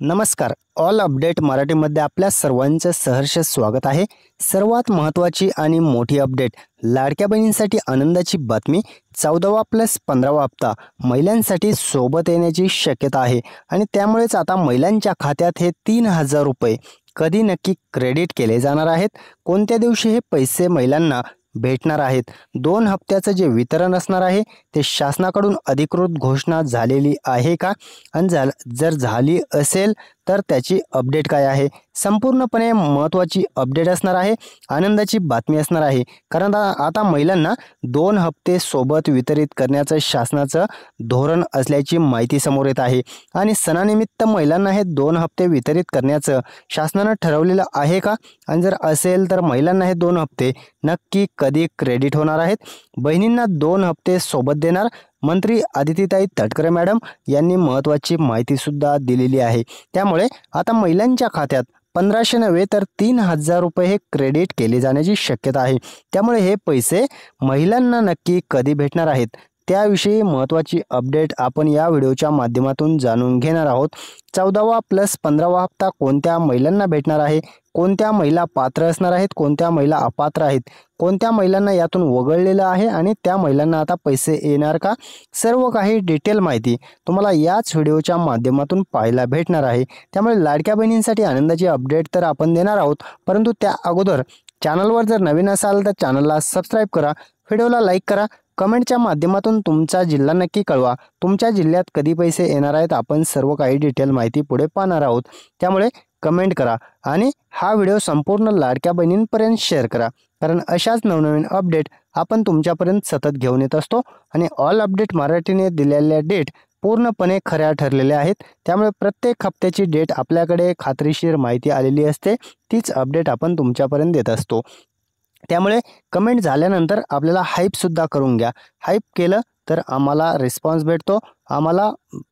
नमस्कार. All update मराठीमध्ये आपल्या सर्वांचं सहर्ष स्वागत आहे. सर्वात महत्त्वाची आणि मोठी अपडेट, लाडक्या बहिणींसाठी आनंदाची बातमी. 14वा + 15वा हप्ता महिलांसाठी सोबत येण्याची शक्यता आहे आणि त्यामुळेच आता महिलांच्या खात्यात हे 3000 रुपये कधी नक्की क्रेडिट केले जाणार आहेत, कोणत्या दिवशी हे पैसे महिलांना भेटणार आहेत, 2 हप्त्याचं जे वितरण असणार आहे ते शासनाकडून अधिकृत घोषणा झालेली आहे का, आणि जर झाली असेल तर त्याची अपडेट काय आहे, संपूर्णपणे महत्त्वाची अपडेट असणार आहे. आनंदाची बातमी असणार आहे, कारण आता महिलांना 2 हप्ते सोबत वितरित करण्याचं शासनाचं धोरण असल्याची माहिती समोर येत आहे. आणि सणानिमित्त महिलांना हे 2 हप्ते वितरित करण्याचं शासनानं ठरवलेलं आहे का, आणि जर असेल तर महिलांना हे 2 हप्ते नक्की कधी क्रेडिट होणार आहेत. बहिणींना 2 हप्ते सोबत देणार, मंत्री आदितीताई तटकरे मॅडम यांनी महत्त्वाची माहिती सुद्धा दिलेली आहे. त्यामुळे आता महिलांच्या खात्यात 1500 नव्हे तर 3000 रुपये हे क्रेडिट केले जाण्याची शक्यता आहे. त्यामुळे हे पैसे महिलांना नक्की कधी भेटणार आहेत, त्याविषयी महत्त्वाची अपडेट आपण या व्हिडिओच्या माध्यमातून जाणून घेणार आहोत. 14वा + 15वा हप्ता कोणत्या महिलांना भेटणार आहे, कोणत्या महिला पात्र असणार आहेत, कोणत्या महिला अपात्र आहेत, कोणत्या महिलांना यातून वगळलेलं आहे आणि त्या महिलांना आता पैसे येणार का, सर्व काही डिटेल माहिती तुम्हाला याच व्हिडिओच्या माध्यमातून पाहायला भेटणार आहे. त्यामुळे लाडक्या बहिणींसाठी आनंदाची अपडेट तर आपण देणार आहोत, परंतु त्या अगोदर चॅनलवर जर नवीन असाल तर चॅनलला सबस्क्राईब करा, व्हिडिओला लाईक करा, कमेंटच्या माध्यमातून तुमचा जिल्हा नक्की कळवा. तुमच्या जिल्ह्यात कधी पैसे येणार आहेत आपण सर्व काही डिटेल माहिती पुढे पाहणार आहोत. त्यामुळे कमेंट करा आणि हा व्हिडिओ संपूर्ण लाडक्या बहिणींपर्यंत शेअर करा, कारण अशाच नवनवीन अपडेट आपण तुमच्यापर्यंत सतत घेऊन येत असतो. आणि ऑल अपडेट मराठीने दिलेल्या डेट पूर्णपणे खऱ्या ठरलेल्या आहेत. त्यामुळे प्रत्येक हप्त्याची डेट आपल्याकडे खात्रीशीर माहिती आलेली असते, तीच अपडेट आपण तुमच्यापर्यंत देत असतो. त्यामुळे कमेंट झाल्यानंतर आपल्याला हाईपसुद्धा करून घ्या. हाईप केलं तर आम्हाला रिस्पॉन्स भेटतो, आम्हाला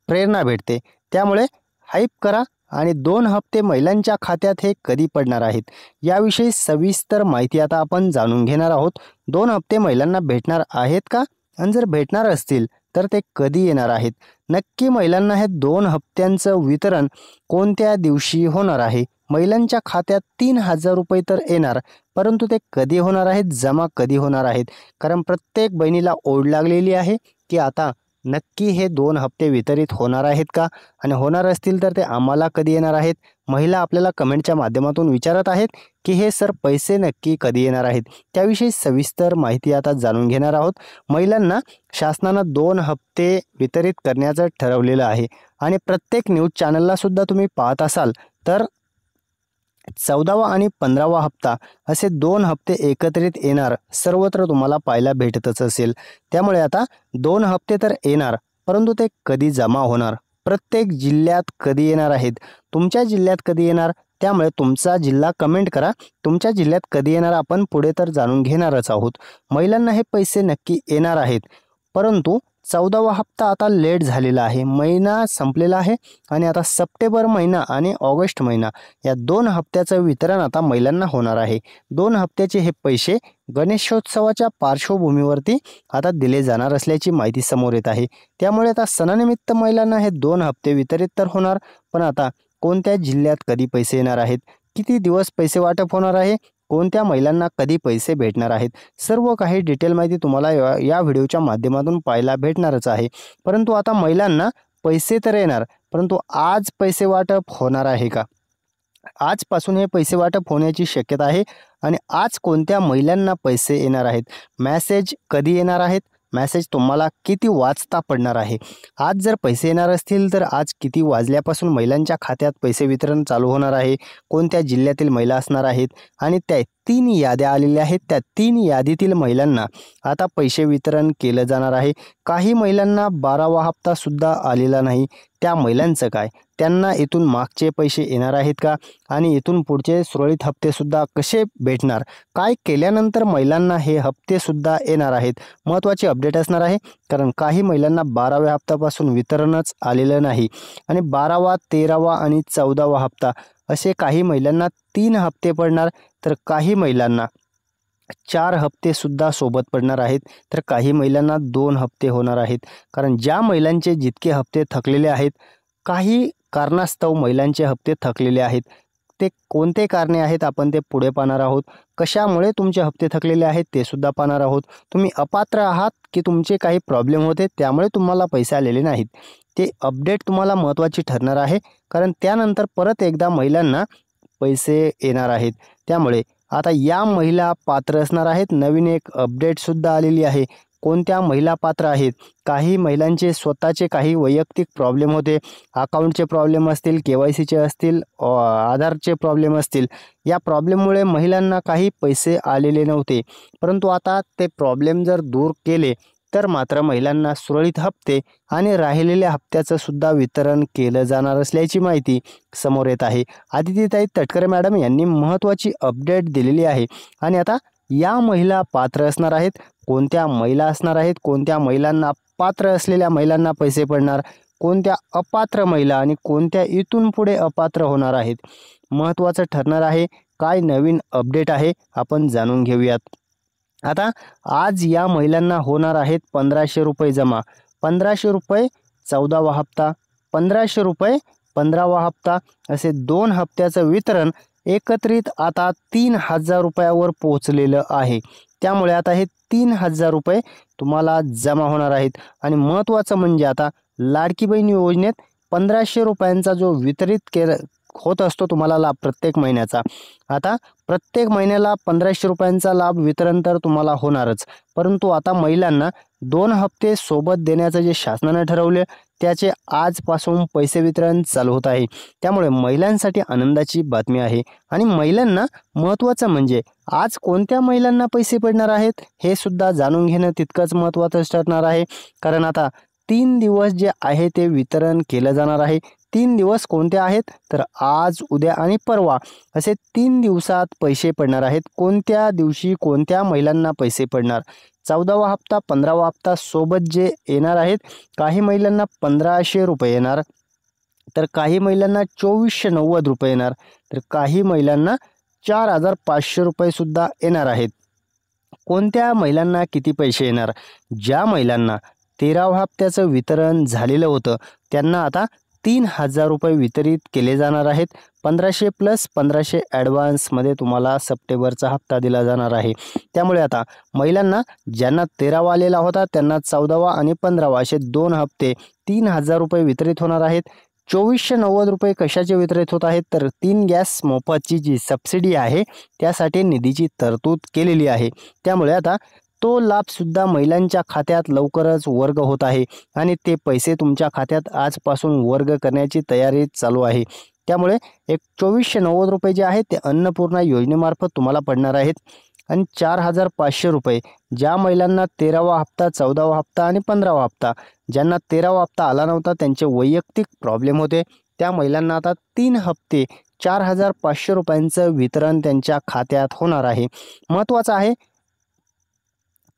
प्रेरणा भेटते. त्यामुळे हाईप करा आणि 2 हप्ते महिलांच्या खात्यात हे कधी पडणार आहेत याविषयी सविस्तर माहिती आता आपण जाणून घेणार आहोत. 2 हप्ते महिलांना भेटणार आहेत का, आणि जर भेटणार असतील तर ते कधी येणार आहेत, नक्की महिलांना हे 2 हप्त्यांचं वितरण कोणत्या दिवशी होणार आहे, महिलांच्या खात्यात 3000 रुपये तर येणार, परंतु ते कधी होणार आहेत, जमा कधी होणार आहेत, कारण प्रत्येक बहिणीला ओढ लागलेली आहे की आता नक्की हे 2 हप्ते वितरित होणार आहेत का, आणि होणार असतील तर ते आम्हाला कधी येणार आहेत. महिला आपल्याला कमेंटच्या माध्यमातून विचारत आहेत की हे सर पैसे नक्की कधी येणार आहेत, त्याविषयी सविस्तर माहिती आता जाणून घेणार आहोत. महिलांना शासनानं 2 हप्ते वितरित करण्याचं ठरवलेलं आहे आणि प्रत्येक न्यूज चॅनलला सुद्धा तुम्ही पाहत असाल तर 14वा आणि 15वा हप्ता असे 2 हप्ते एकत्रित येणार सर्वत्र तुम्हाला पाहायला भेटतच असेल. त्यामुळे आता 2 हप्ते तर येणार, परंतु ते कधी जमा होणार, प्रत्येक जिल्ह्यात कधी येणार आहेत, तुमच्या जिल्ह्यात कधी येणार, त्यामुळे तुमचा जिल्हा कमेंट करा. तुमच्या जिल्ह्यात कधी येणार आपण पुढे तर जाणून घेणारच आहोत. महिलांना हे पैसे नक्की येणार आहेत, परंतु 14वा हप्ता आता लेट झालेला आहे, महिना संपलेला आहे आणि आता सप्टेंबर महिना आणि ऑगस्ट महिना या 2 हप्त्याचं वितरण आता महिलांना होणार आहे. 2 हप्त्याचे हे पैसे गणेशोत्सवाच्या पार्श्वभूमीवरती आता दिले जाणार असल्याची माहिती समोर येत आहे. त्यामुळे आता सणानिमित्त महिलांना हे 2 हप्ते वितरित तर होणार, पण आता कोणत्या जिल्ह्यात कधी पैसे येणार आहेत, किती दिवस पैसे वाटप होणार आहे, कोणत्या महिलांना कधी पैसे भेटणार आहेत, सर्व काही डिटेल माहिती तुम्हाला या व्हिडिओच्या माध्यमातून पाहायला भेटणारच आहे. परंतु आता महिलांना पैसे तर येणार, परंतु आज पैसे वाटप होणार आहे का, आजपासून हे पैसे वाटप होण्याची शक्यता आहे. आणि आज कोणत्या महिलांना पैसे येणार आहेत, मेसेज कधी येणार आहेत, मेसेज तुम्हाला किती वाजता पडणार आहे, आज जर पैसे येणार असतील तर आज किती वाजल्यापासून महिलांच्या खात्यात पैसे वितरण चालू होणार आहे, कोणत्या जिल्ह्यातील महिला असणार आहेत, आणि त्या 3 याद्या आलेल्या आहेत, त्या 3 यादीतील महिलांना आता पैसे वितरण केलं जाणार आहे. काही महिलांना 12वा हप्ता सुद्धा आलेला नाही, त्या महिलांचं काय, त्यांना इथून मागचे पैसे येणार आहेत का, आणि इथून पुढचे सुरळीत हप्ते सुद्धा कसे भेटणार, काय केल्यानंतर महिलांना हे हप्ते सुद्धा येणार आहेत, महत्त्वाची अपडेट असणार आहे. कारण काही महिलांना 12व्या हप्त्यापासून वितरणच आलेलं नाही आणि 12वा 13वा आणि 14वा हप्ता असे काही महिलांना 3 हप्ते पडणार, तर काही महिलांना 4 हप्ते सुद्धा सोबत पडणार आहेत, तर काही महिलांना 2 हप्ते होणार आहेत. कारण ज्या महिलांचे जितके हप्ते थकलेले आहेत, काही कारणास्तव महिलांचे हप्ते थकलेले आहेत. ते कोणते कारणे आहेत आपण ते पुढे पाहणार आहोत. कशामुळे तुमचे हप्ते थकलेले आहेत ते सुद्धा पाहणार आहोत. तुम्ही अपात्र आहात की तुमचे काही प्रॉब्लेम होते त्यामुळे तुम्हाला पैसे आलेले नाहीत. ते अपडेट तुम्हाला महत्त्वाची ठरणार आहे, कारण त्यानंतर परत एकदा महिलांना पैसे येणार आहेत. त्यामुळे आता या महिला पात्र असणार आहेत. नवीन एक अपडेटसुद्धा आलेली आहे. कोणत्या महिला पात्र आहेत? काही महिलांचे स्वतःचे काही वैयक्तिक प्रॉब्लेम होते. अकाउंटचे प्रॉब्लेम असतील, KYCचे असतील, आधारचे प्रॉब्लेम असतील. या प्रॉब्लेममुळे महिलांना काही पैसे आलेले नव्हते. परंतु आता ते प्रॉब्लेम जर दूर केले तर मात्र महिलांना सुरळीत हप्ते आणि राहिलेल्या हप्त्याचं सुद्धा वितरण केलं जाणार असल्याची माहिती समोर येत आहे. आदितीताई तटकरे मॅडम यांनी महत्त्वाची अपडेट दिलेली आहे. आणि आता या महिला पात्र असणार आहेत. कोणत्या महिला असणार आहेत? कोणत्या महिलांना पात्र असलेल्या महिलांना पैसे पडणार? कोणत्या अपात्र महिला आणि कोणत्या इथून पुढे अपात्र होणार आहेत? महत्त्वाचं ठरणार आहे. काय नवीन अपडेट आहे आपण जाणून घेऊयात. आता आज या महिलांना होणार आहेत 1500 रुपये जमा. 1500 रुपये 14वा हप्ता, 1500 रुपये 15वा हप्ता, असे 2 हप्त्याचं वितरण एकत्रित आता 3000 रुपयावर पोहोचलेलं आहे. त्यामुळे आता हे 3000 रुपये तुम्हाला जमा होणार आहेत. आणि महत्त्वाचं म्हणजे आता लाडकी बहीण योजनेत 1500 रुपयांचा जो वितरित होत असतो तुम्हाला लाभ प्रत्येक महिन्याचा, आता प्रत्येक महिन्याला 1500 रुपयांचा लाभ वितरण तर तुम्हाला होणारच. परंतु आता महिलांना 2 हप्ते सोबत देण्याचं जे शासनाने ठरवले त्याचे आजपासून पैसे वितरण चालू होत आहे. त्यामुळे महिलांसाठी आनंदाची बातमी आहे. आणि महिलांना महत्त्वाचं म्हणजे आज कोणत्या महिलांना पैसे पडणार आहेत हे सुद्धा जाणून घेणं तितकंच महत्त्वाचं ठरणार आहे. कारण आता 3 दिवस जे आहे ते वितरण केलं जाणार आहे. 3 दिवस कोणते आहेत तर आज, उद्या आणि परवा असे 3 दिवसात पैसे पडणार आहेत. कोणत्या दिवशी कोणत्या महिलांना पैसे पडणार? 14वा हप्ता, 15वा हप्ता सोबत जे येणार आहेत. काही महिलांना 1500 रुपये येणार, तर काही महिलांना 2490 रुपये येणार, तर काही महिलांना 4500 रुपये सुद्धा येणार आहेत. कोणत्या महिलांना किती पैसे येणार? ज्या महिलांना 13व्या हप्त्याचं वितरण झालेलं होतं त्यांना आता 3000 रुपये वितरित केले जाणार आहेत. 1500 प्लस 1500 ॲडव्हान्समध्ये तुम्हाला सप्टेंबरचा हप्ता दिला जाणार आहे. त्यामुळे आता महिलांना ज्यांना 13वा आलेला होता त्यांना 14वा आणि 15वा असे 2 हप्ते 3000 रुपये वितरित होणार आहेत. 2490 रुपये कशाचे वितरित होत आहेत तर 3 गॅस मोफतची जी सबसिडी आहे त्यासाठी निधीची तरतूद केलेली आहे. त्यामुळे आता तो लाभसुद्धा महिलांच्या खात्यात लवकरच वर्ग होत आहे आणि ते पैसे तुमच्या खात्यात आजपासून वर्ग करण्याची तयारी चालू आहे. त्यामुळे 2490 रुपये जे आहेत ते अन्नपूर्णा योजनेमार्फत तुम्हाला पडणार आहेत. आणि 4500 रुपये ज्या महिलांना 13वा हप्ता, 14वा हप्ता आणि 15वा हप्ता, ज्यांना 13वा हप्ता आला नव्हता त्यांचे वैयक्तिक प्रॉब्लेम होते त्या महिलांना आता 3 हप्ते 4500 रुपयांचं वितरण त्यांच्या खात्यात होणार आहे. महत्त्वाचं आहे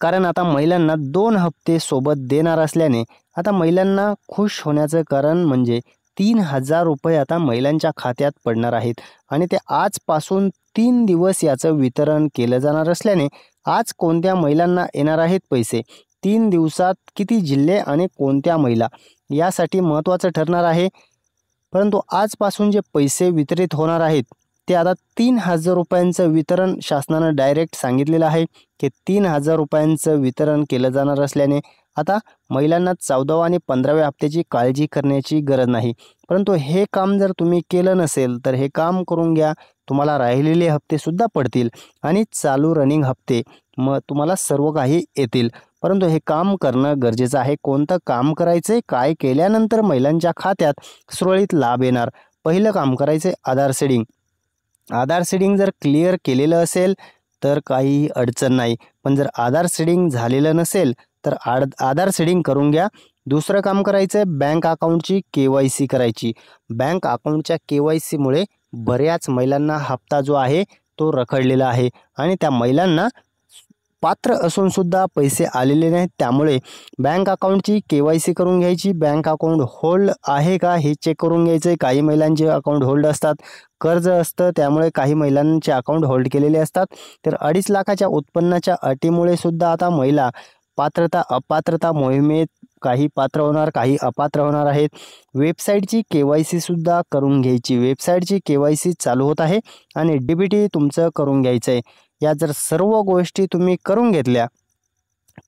कारण आता महिलांना 2 हप्ते सोबत देणार असल्याने आता महिलांना खुश होण्याचं कारण म्हणजे 3000 रुपये आता महिलांच्या खात्यात पडणार आहेत. आणि ते आजपासून 3 दिवस याचं वितरण केलं जाणार असल्याने आज कोणत्या महिलांना येणार आहेत पैसे, 3 दिवसात किती जिल्हे आणि कोणत्या महिला यासाठी महत्त्वाचं ठरणार आहे. परंतु आजपासून जे पैसे वितरित होणार आहेत ते आता 3000 रुपयांचं वितरण शासनानं डायरेक्ट सांगितलेलं आहे की 3000 रुपयांचं वितरण केलं जाणार असल्याने आता महिलांना 14व्या आणि 15व्या हप्त्याची काळजी करण्याची गरज नाही. परंतु हे काम जर तुम्ही केलं नसेल तर हे काम करून घ्या. तुम्हाला राहिलेले हप्तेसुद्धा पडतील आणि चालू रनिंग हप्ते मग तुम्हाला सर्व काही येतील. परंतु हे काम करणं गरजेचं आहे. कोणतं काम करायचं आहे, काय केल्यानंतर महिलांच्या खात्यात सुरळीत लाभ येणार? पहिलं काम करायचं आहे आधार सीडिंग. आधार सीडिंग जर क्लिअर केलेलं असेल तर काही अडचण नाही, पण जर आधार सीडिंग झालेलं नसेल तर आधार सीडिंग करून घ्या. दुसरं काम करायचं आहे बँक अकाउंटची KYC करायची. बँक अकाउंटच्या KYCमुळे बऱ्याच महिलांना हप्ता जो आहे तो रखडलेला आहे आणि त्या महिलांना पात्र असून सुद्धा पैसे आलेले नाहीत. त्यामुळे बँक अकाउंटची KYC करून घ्यायची. बँक अकाउंट होल्ड आहे का हे चेक करून घ्यायचं आहे. काही महिलांचे अकाउंट होल्ड असतात, कर्ज असतं त्यामुळे काही महिलांचे अकाउंट होल्ड केलेले असतात. तर 2.5 लाखाच्या उत्पन्नाच्या अटीमुळे सुद्धा आता महिला पात्रता अपात्रता मोहिमेत काही पात्र होणार, काही अपात्र होणार आहेत. वेबसाईटची KYC सुद्धा करून घ्यायची. वेबसाईटची KYC चालू होत आहे आणि DBT तुमचं करून घ्यायचं आहे. या जर सर्व गोष्टी तुम्ही करून घेतल्या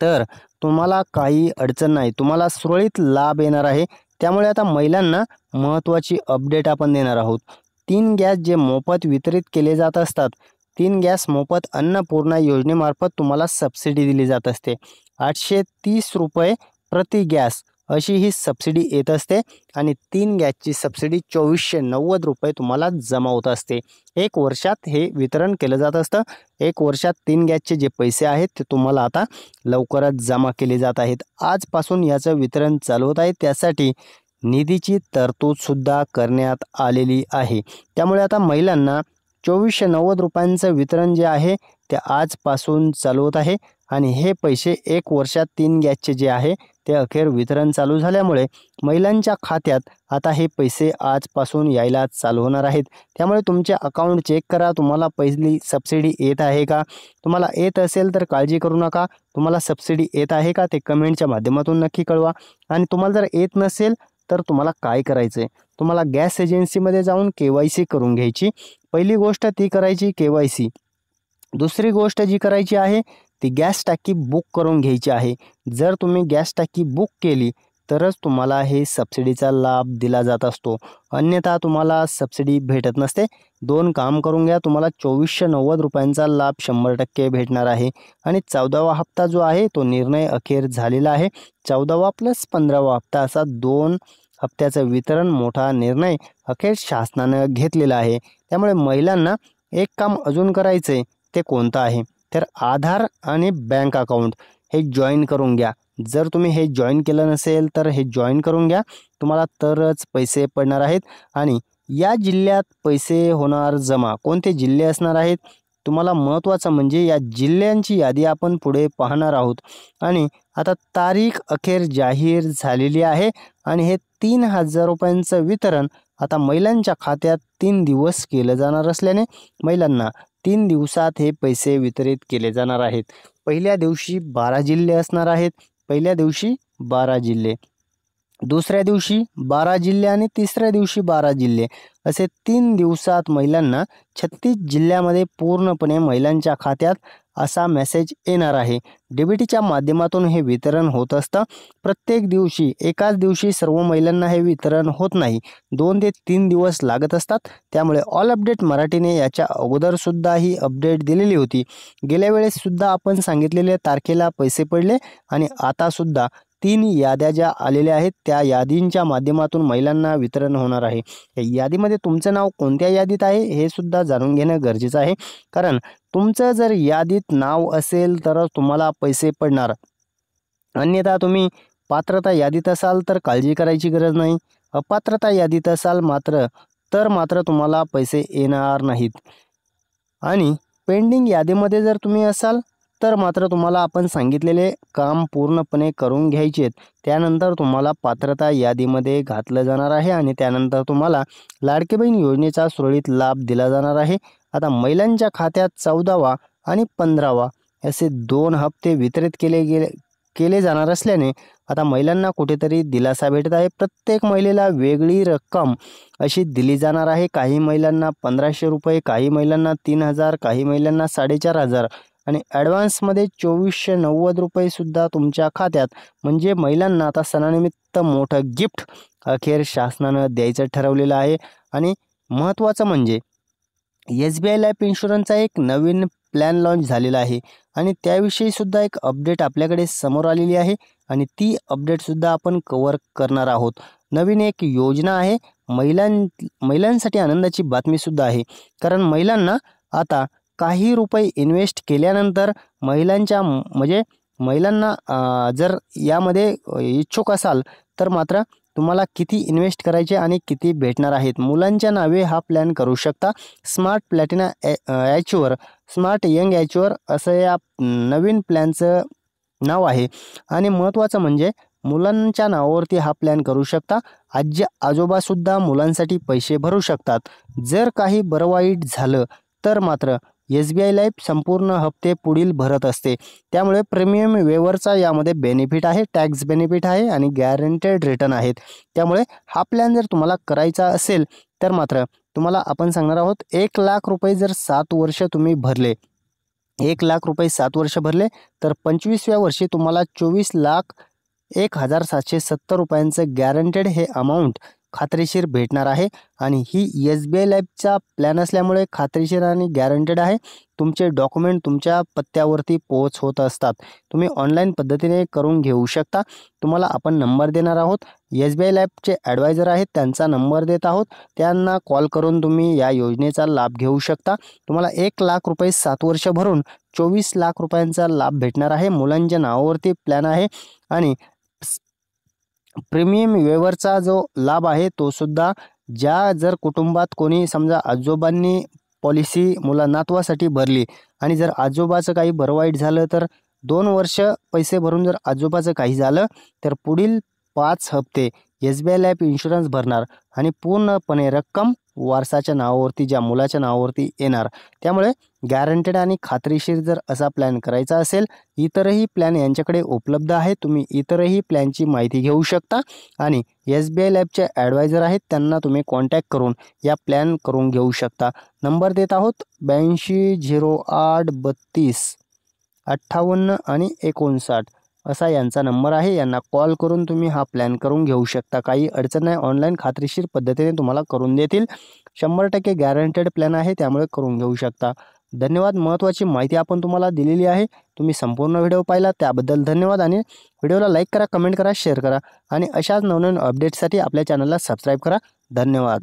तर तुम्हाला काही अडचण नाही, तुम्हाला सुरळीत लाभ येणार आहे. त्यामुळे आता महिलांना महत्त्वाची अपडेट आपण देणार आहोत. 3 गॅस जे मोफत वितरित केले जात असतात, 3 गॅस मोफत अन्नपूर्णा योजनेमार्फत तुम्हाला सबसिडी दिली जात असते. 830 रुपये प्रति गॅस अशी ही सबसिडी येत असते आणि 3 गॅसची सबसिडी 2490 रुपये तुम्हाला जमा होत असते. 1 वर्षात हे वितरण केलं जात असतं. 1 वर्षात 3 गॅसचे जे पैसे आहेत ते तुम्हाला आता लवकरच जमा केले जात आहेत. आजपासून याचं वितरण चालू होत आहे. त्यासाठी निधीची तरतूदसुद्धा करण्यात आलेली आहे. त्यामुळे आता महिलांना 2490 रुपयांचं वितरण जे आहे ते आजपासून चालू होत आहे आणि हे पैसे 1 वर्षात 3 गॅसचे जे आहे ते अखेर वितरण चालू झाल्यामुळे महिलांच्या खात्यात आता हे पैसे आजपासून यायला चालू होणार आहेत. त्यामुळे तुमचे अकाउंट चेक करा, तुम्हाला पहिली सबसिडी येत आहे का? तुम्हाला येत असेल तर काळजी करू नका. तुम्हाला सबसिडी येत आहे का ते कमेंटच्या माध्यमातून नक्की कळवा. आणि तुम्हाला जर येत नसेल तर तुम्हाला काय करायचं आहे? तुम्हाला गॅस एजन्सीमध्ये जाऊन KYC करून घ्यायची. पहिली गोष्ट ती करायची KYC. दुसरी गोष्ट जी करायची आहे ती गॅस टाकी बुक करून घ्यायची आहे. जर तुम्ही गॅस टाकी बुक केली तरच तुम्हाला हे सबसिडीचा लाभ दिला जात असतो, अन्यथा तुम्हाला सबसिडी भेटत नसते. 2 काम करून घ्या, तुम्हाला 2490 रुपयांचा लाभ 100% भेटणार आहे. आणि 14वा हप्ता जो आहे तो निर्णय अखेर झालेला आहे. 14वा + 15वा हप्ता असा 2 हप्त्याचं वितरण मोठा निर्णय अखेर शासनानं घेतलेला आहे. त्यामुळे महिलांना एक काम अजून करायचं आहे, ते कोणतं आहे तर आधार आणि बँक अकाउंट हे जॉईन करून घ्या. जर तुम्ही हे जॉईन केलं नसेल तर हे जॉईन करून घ्या, तुम्हाला तरच पैसे पडणार आहेत. आणि या जिल्ह्यात पैसे होणार जमा. कोणते जिल्हे असणार आहेत तुम्हाला महत्त्वाचं म्हणजे या जिल्ह्यांची यादी आपण पुढे पाहणार आहोत. आणि आता तारीख अखेर जाहीर झालेली आहे आणि हे 3000 रुपयांचं वितरण आता महिलांच्या खात्यात 3 दिवस केलं जाणार असल्याने महिलांना 3 दिवसात हे पैसे वितरित केले जाणार आहेत. पहिल्या दिवशी 12 जिल्हे असणार आहेत. पहिल्या दिवशी 12 जिल्हे, दुसऱ्या दिवशी 12 जिल्हे आणि तिसऱ्या दिवशी 12 जिल्हे असे 3 दिवसात महिलांना 36 जिल्ह्यामध्ये पूर्णपणे महिलांच्या खात्यात असा मेसेज येणार आहे. DBTच्या माध्यमातून हे वितरण होत असतं. प्रत्येक दिवशी एकाच दिवशी सर्व महिलांना हे वितरण होत नाही, 2 ते 3 दिवस लागत असतात. त्यामुळे ऑल अपडेट मराठीने याच्या अगोदरसुद्धा ही अपडेट दिलेली होती. गेल्या वेळेससुद्धा आपण सांगितलेल्या तारखेला पैसे पडले आणि आतासुद्धा 3 याद्या ज्या आलेल्या आहेत त्या यादींच्या माध्यमातून महिलांना वितरण होणार आहे. या यादीमध्ये तुमचं नाव कोणत्या यादीत आहे हे सुद्धा जाणून घेणं गरजेचं आहे. कारण तुमचं जर यादीत नाव असेल तरच तुम्हाला पैसे पडणार, अन्यथा तुम्ही पात्रता यादीत असाल तर काळजी करायची गरज नाही. अपात्रता यादीत असाल मात्र तुम्हाला पैसे येणार नाहीत. आणि पेंडिंग यादीमध्ये जर तुम्ही असाल तर मात्र तुम्हाला आपण सांगितलेले काम पूर्णपणे करून घ्यायचे आहेत. त्यानंतर तुम्हाला पात्रता यादीमध्ये घातलं जाणार आहे आणि त्यानंतर तुम्हाला लाडकी बहीण योजनेचा सुरळीत लाभ दिला जाणार आहे. आता महिलांच्या खात्यात 14वा आणि 15वा असे 2 हप्ते वितरित केले जाणार असल्याने आता महिलांना कुठेतरी दिलासा भेटत आहे. प्रत्येक महिलेला वेगळी रक्कम अशी दिली जाणार आहे. काही महिलांना 1500 रुपये, काही महिलांना 3000, काही महिलांना 4500 आणि ॲडव्हान्समध्ये 2490 रुपयेसुद्धा तुमच्या खात्यात. म्हणजे महिलांना आता सणानिमित्त मोठं गिफ्ट अखेर शासनानं द्यायचं ठरवलेलं आहे. आणि महत्त्वाचं म्हणजे SBI लाईफ इन्शुरन्सचा एक नवीन प्लॅन लॉन्च झालेला आहे आणि त्याविषयीसुद्धा एक अपडेट आपल्याकडे समोर आलेली आहे आणि ती अपडेटसुद्धा आपण कव्हर करणार आहोत. नवीन एक योजना आहे, महिलांसाठी आनंदाची बातमीसुद्धा आहे. कारण महिलांना आता काही रुपये इन्व्हेस्ट केल्यानंतर महिलांना जर यामध्ये इच्छुक असाल तर मात्र तुम्हाला किती इन्व्हेस्ट करायचे आणि किती भेटणार आहेत. मुलांच्या नावे हा प्लॅन करू शकता. स्मार्ट प्लॅटिना ॲच्युअर, स्मार्ट यंग ॲच्युअर असं या नवीन प्लॅनचं नाव आहे. आणि महत्त्वाचं म्हणजे मुलांच्या नावावरती हा प्लॅन करू शकता. आजी आजोबासुद्धा मुलांसाठी पैसे भरू शकतात. जर काही बरं वाईट झालं तर मात्र SBI लाईफ संपूर्ण हप्ते पुढील भरत असते, त्यामुळे प्रीमियम वेवरचा यामध्ये बेनिफिट आहे, टॅक्स बेनिफिट आहे आणि गॅरंटेड रिटर्न आहेत. त्यामुळे हा प्लॅन जर तुम्हाला करायचा असेल तर मात्र तुम्हाला आपण सांगणार आहोत 1,00,000 जर 7 वर्ष तुम्ही भरले, 1,00,000 7 वर्ष भरले तर 25व्या वर्षी तुम्हाला 24,01,770 गॅरंटेड हे अमाऊंट खात्रीशीर भेटणार आहे. आणि ही SBI लाईफचा प्लॅन असल्यामुळे खात्रीशीर आणि गॅरंटेड आहे. तुमचे डॉक्युमेंट तुमच्या पत्त्यावरती पोहोच होत असतात. तुम्ही ऑनलाईन पद्धतीने करून घेऊ शकता. तुम्हाला आपण नंबर देणार आहोत, SBI लाईफचे ॲडवायझर आहेत त्यांचा नंबर देत आहोत, त्यांना कॉल करून तुम्ही या योजनेचा लाभ घेऊ शकता. तुम्हाला 1,00,000 7 वर्ष भरून 24,00,000 लाभ भेटणार आहे. मुलांच्या नावावरती प्लॅन आहे आणि प्रीमियम वेवरचा जो लाभ आहे तो सुद्धा ज्या जर कुटुंबात कोणी समजा आजोबांनी पॉलिसी नातवासाठी भरली आणि जर आजोबाचं काही बरं वाईट झालं तर 2 वर्ष पैसे भरून जर आजोबाचं काही झालं तर पुढील 5 हप्ते SBI लाईफ इन्शुरन्स भरणार आणि पूर्णपणे रक्कम वारसाच्या नावावरती ज्या मुलाच्या नावावरती येणार. त्यामुळे गॅरंटेड आणि खात्रीशीर जर असा प्लॅन करायचा असेल, इतरही प्लॅन यांच्याकडे उपलब्ध आहेत. तुम्ही इतरही प्लॅनची माहिती घेऊ शकता आणि SBI लाईफचे ॲडवायझर आहेत त्यांना तुम्ही कॉन्टॅक्ट करून या प्लॅन करून घेऊ शकता. नंबर देत आहोत 82083258 आणि 59 असा यांचा नंबर आहे. यांना कॉल करून तुम्ही हा प्लॅन करून घेऊ शकता. काही अडचण नाही, ऑनलाईन खात्रीशीर पद्धतीने तुम्हाला करून देतील. 100% गॅरंटेड प्लॅन आहे, त्यामुळे करून घेऊ शकता. धन्यवाद. महत्त्वाची माहिती आपण तुम्हाला दिलेली आहे. तुम्ही संपूर्ण व्हिडिओ पाहिला त्याबद्दल धन्यवाद आणि व्हिडिओला लाईक करा, कमेंट करा, शेअर करा आणि अशाच नवनवीन अपडेट्ससाठी आपल्या चॅनलला सबस्क्राईब करा. धन्यवाद.